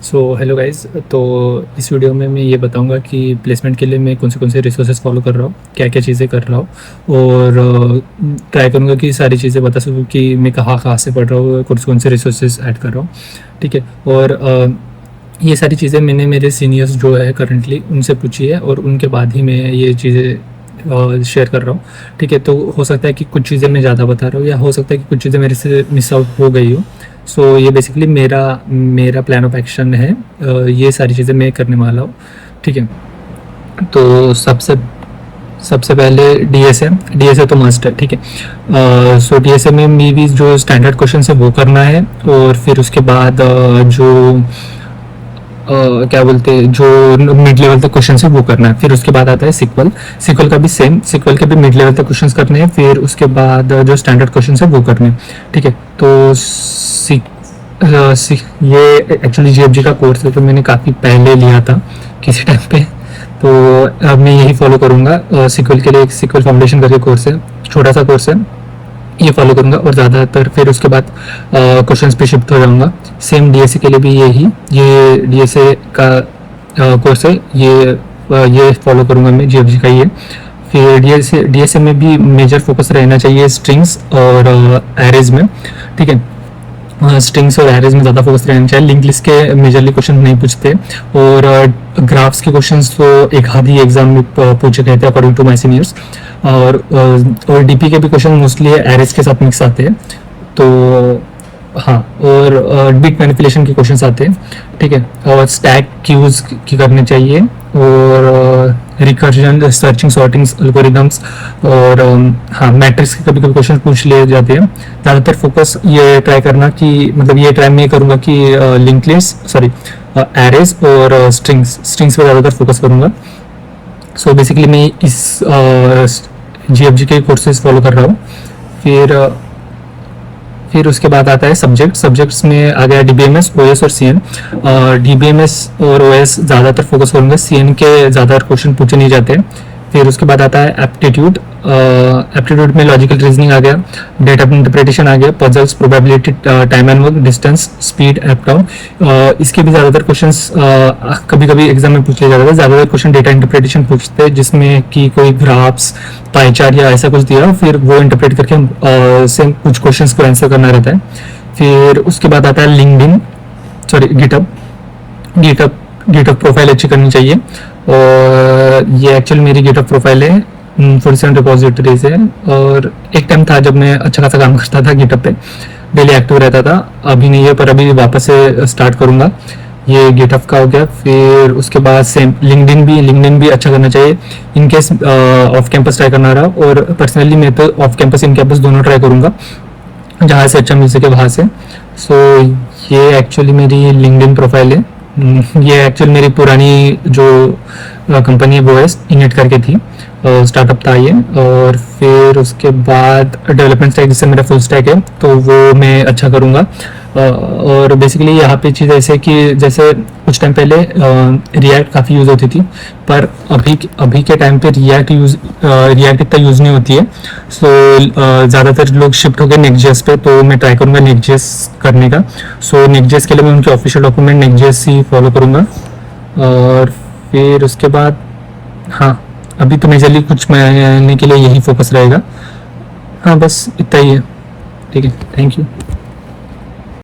So hello guys. तो इस video में मैं ये बताऊंगा कि प्लेसमेंट के लिए मैं कौन से रिसोर्सेज फॉलो कर रहा हूँ, क्या क्या चीज़ें कर रहा हूँ, और ट्राई करूँगा कि सारी चीज़ें बता सकूँ कि मैं कहाँ कहाँ से पढ़ रहा हूँ, कौन से रिसोर्सेज ऐड कर रहा हूँ। ठीक है। और ये सारी चीज़ें मैंने मेरे सीनियर्स जो है करंटली उनसे पूछी है, और उनके बाद ही मैं ये चीज़ें शेयर कर रहा हूँ। ठीक है। तो हो सकता है कि कुछ चीज़ें मैं ज़्यादा बता रहा हूँ, या हो सकता है कि कुछ चीज़ें मेरे से मिस आउट हो गई हो। सो ये बेसिकली मेरा मेरा प्लान ऑफ एक्शन है। ये सारी चीज़ें मैं करने वाला हूँ। ठीक है। तो सबसे सबसे पहले डीएसए तो मस्ट है। ठीक है। सो डीएसए में मे भी जो स्टैंडर्ड क्वेश्चन है वो करना है, और फिर उसके बाद जो क्या बोलते हैं, जो मिड लेवल तक क्वेश्चन है वो करना है। फिर उसके बाद आता है सिक्वल। सिक्वल का भी सेम, सिक्वल के भी मिड लेवल तक क्वेश्चन करने हैं, फिर उसके बाद जो स्टैंडर्ड क्वेश्चन है वो करने हैं। ठीक है। तो ये एक्चुअली जीएफजी का कोर्स है, तो मैंने काफ़ी पहले लिया था किसी टाइम पे। तो अब मैं यही फॉलो करूँगा। सिक्वल के लिए एक सिक्वल फाउंडेशन करके कोर्स है, छोटा सा कोर्स है, ये फॉलो करूँगा। और ज़्यादातर फिर उसके बाद क्वेश्चंस पे शिफ्ट हो जाऊँगा। सेम डीएसए के लिए भी ये डीएसए का कोर्स है, ये फॉलो करूँगा मैं, जीएफजी का ही है। फिर डीएसए में भी मेजर फोकस रहना चाहिए स्ट्रिंग्स और एरेज में। ठीक है। स्ट्रिंग्स और एरेज में ज़्यादा फोकस रहना चाहिए। लिंक लिस्ट के मेजरली क्वेश्चन नहीं पूछते, और ग्राफ्स के क्वेश्चंस तो एक आध ही एग्जाम में पूछे गए थे अकॉर्डिंग टू माय सीनियर्स। और डीपी के भी क्वेश्चन मोस्टली एरेज के साथ मिक्स आते हैं। तो हाँ, और बिट मैनिपुलेशन के क्वेश्चंस आते हैं। ठीक है। और स्टैक क्यूज की करने चाहिए, और रिकर्जन, सर्चिंग, सॉर्टिंग एल्गोरिदम्स, और हाँ, मैट्रिक्स के कभी कभी क्वेश्चन पूछ लिए जाते हैं। ज़्यादातर फोकस ये ट्राई करना कि मतलब ये ट्राई मैं करूँगा कि लिंक लिस्ट, सॉरी, एरेज और स्ट्रिंग्स पे ज़्यादातर फोकस करूँगा। सो बेसिकली मैं इस जीएफजी के कोर्सेज फॉलो कर रहा हूँ। फिर उसके बाद आता है सब्जेक्ट्स में आ गया डीबीएमएस, ओएस और सीएन। डीबीएमएस और ओएस ज़्यादातर फोकस करूँगा, सीएन के ज़्यादा क्वेश्चन पूछे नहीं जाते। फिर उसके बाद आता है एप्टीट्यूड। एप्टीट्यूड में लॉजिकल रीजनिंग आ गया, डेटा इंटरप्रिटेशन आ गया, puzzles, probability, time and work, distance, speed, app count. इसके भी ज़्यादातर क्वेश्चंस कभी कभी एग्जाम में पूछ लिया जाता है। ज़्यादातर क्वेश्चन डेटा इंटरप्रिटेशन पूछते हैं, जिसमें कि कोई ग्राफ्स, पाई चार्ट या ऐसा कुछ दिया, फिर वो इंटरप्रेट करके हम सेम कुछ क्वेश्चंस को आंसर करना रहता है। फिर उसके बाद आता है लिंक्डइन, सॉरी, गिटहब प्रोफाइल अच्छी करनी चाहिए। और ये एक्चुअली मेरी गिटहब प्रोफाइल है, 47 रिपोजिटरीज है। और एक टाइम था जब मैं अच्छा खासा काम करता था गिटहब पे, डेली एक्टिव रहता था। अभी नहीं है, पर अभी वापस से स्टार्ट करूँगा। ये गिटहब का हो गया। फिर उसके बाद सेम लिंक्डइन भी अच्छा करना चाहिए, in case off campus try करना रहा। और पर्सनली मैं तो ऑफ कैंपस इन कैंपस दोनों ट्राई करूँगा, जहाँ से अच्छा मिल सके वहाँ से। सो ये एक्चुअली मेरी लिंक्डइन प्रोफाइल है। ये एक्चुअली मेरी पुरानी जो कंपनी है वो है इनिट करके थी, स्टार्टअप था ये। और फिर उसके बाद डेवलपमेंट स्टैक, जिससे मेरा फुल स्टैक है, तो वो मैं अच्छा करूँगा। और बेसिकली यहाँ पे चीज़ ऐसे कि जैसे कुछ टाइम पहले रिएक्ट काफ़ी यूज़ होती थी, पर अभी के टाइम पे रिएक्ट इतना यूज़ नहीं होती है। सो ज़्यादातर लोग शिफ्ट हो गए नेक्स्ट.जेएस पे, तो मैं ट्राई करूँगा नेक्स्ट.जेएस करने का। सो नेक्स्ट.जेएस के लिए मैं उनके ऑफिशियल डॉक्यूमेंट नेक्स्ट.जेएस ही फॉलो करूँगा। और फिर उसके बाद हाँ, अभी तो मेजरली कुछ महीने के लिए यही फोकस रहेगा। हाँ, बस इतना ही है। ठीक है, थैंक यू।